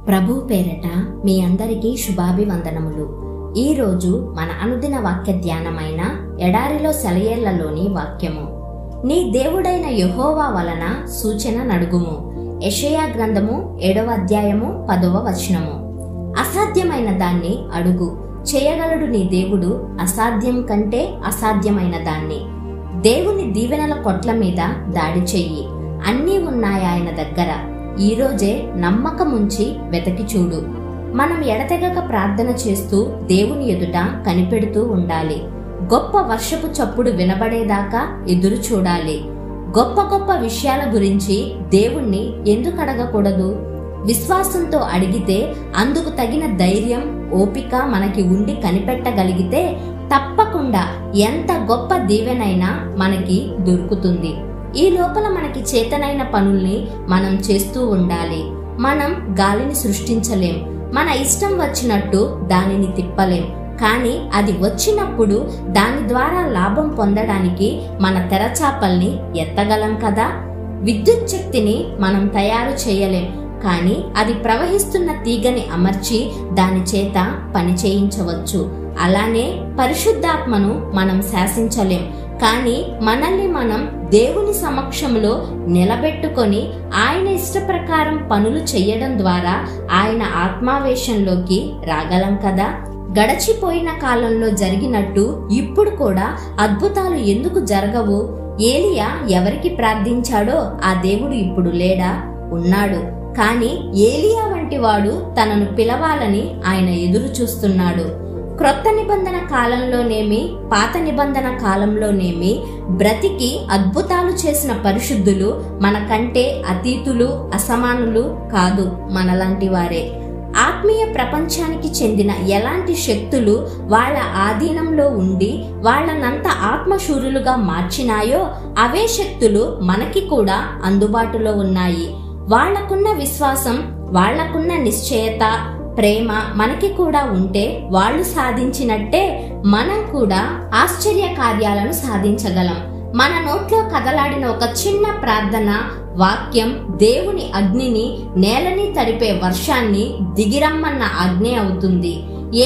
ప్రభు పేరట మీ అందరికీ శుభాభివందనములు. ఈరోజు మన అనుదిన వాక్య ధ్యానమైన ఎడారిలో సెలయేళ్లలోని వాక్యము. నీ దేవుడైన యెహోవా వలన సూచన నడుగుము. యెషయా గ్రంథము 7వ అధ్యాయము 10వ వచనము. అసాధ్యమైన దాన్ని అడుగు, చేయగలడు నీ దేవుడు అసాధ్యం కంటే అసాధ్యమైన దాన్ని. దేవుని దీవెనల కొట్ల మీద దాడి చెయ్యి, అన్నీ ఉన్నాయి ఆయన దగ్గర. ఈరోజే నమ్మకముంచి వెతకి చూడు. మనం ఎడతెగక ప్రార్థన చేస్తూ దేవుని ఎదుట కనిపెడుతూ ఉండాలి. గొప్ప వర్షపు చప్పుడు వినబడేదాకా ఎదురు చూడాలి. గొప్ప గొప్ప విషయాల గురించి దేవుణ్ణి ఎందుకు అడగకూడదు? విశ్వాసంతో అడిగితే అందుకు తగిన ధైర్యం, ఓపిక మనకి ఉండి కనిపెట్టగలిగితే తప్పకుండా ఎంత గొప్ప దీవెనైనా మనకి దొరుకుతుంది. ఈ లోపల మనకి చేతనైన పనుల్ని మనం చేస్తూ ఉండాలి. మనం గాలిని సృష్టించలేం, మన ఇష్టం వచ్చినట్టు దానిని తిప్పలేం. కానీ అది వచ్చినప్పుడు దాని ద్వారా లాభం పొందడానికి మన తెరచాపల్ని ఎత్తగలం కదా. విద్యుత్ శక్తిని మనం తయారు చేయలేం, కానీ అది ప్రవహిస్తున్న తీగని అమర్చి దాని చేత పని చేయించవచ్చు. అలానే పరిశుద్ధాత్మను మనం శాసించలేం, కానీ మనల్ని మనం దేవుని సమక్షంలో నిలబెట్టుకొని ఆయన ఇష్ట ప్రకారం పనులు చెయ్యడం ద్వారా ఆయన ఆత్మావేశంలోకి రాగలం కదా. గడచిపోయిన కాలంలో జరిగినట్టు ఇప్పుడు కూడా అద్భుతాలు ఎందుకు జరగవు? ఏలియా ఎవరికి ప్రార్థించాడో ఆ దేవుడు ఇప్పుడు లేడా? ఉన్నాడు. కానీ ఏలియా వంటి వాడు తనను పిలవాలని ఆయన ఎదురు చూస్తున్నాడు. క్రొత్త నిబంధన కాలంలోనేమి పాత నిబంధన కాలంలోనేమి బ్రతికి అద్భుతాలు చేసిన పరిశుద్ధులు మనకంటే అతీతులు, అసమానులు కాదు, మనలాంటి వారే. ఆత్మీయ ప్రపంచానికి చెందిన ఎలాంటి శక్తులు వాళ్ళ ఆధీనంలో ఉండి వాళ్ళనంత ఆత్మశూరులుగా మార్చినాయో అవే శక్తులు మనకి కూడా అందుబాటులో ఉన్నాయి. వాళ్లకున్న విశ్వాసం, వాళ్లకున్న నిశ్చయత, ప్రేమ మనకి కూడా ఉంటే వాళ్ళు సాధించినట్టే మనం కూడా ఆశ్చర్య కార్యాలను సాధించగలం. మన నోట్లో కదలాడిన ఒక చిన్న ప్రార్థన, వాక్యం దేవుని అగ్నిని, నేలని తడిపే వర్షాన్ని దిగిరమ్మన్న ఆజ్ఞ అవుతుంది.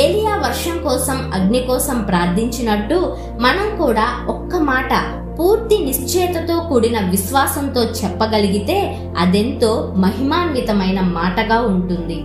ఏలియా వర్షం కోసం, అగ్ని కోసం ప్రార్థించినట్టు మనం కూడా ఒక్క మాట పూర్తి నిశ్చయతతో కూడిన విశ్వాసంతో చెప్పగలిగితే అదెంతో మహిమాన్వితమైన మాటగా ఉంటుంది.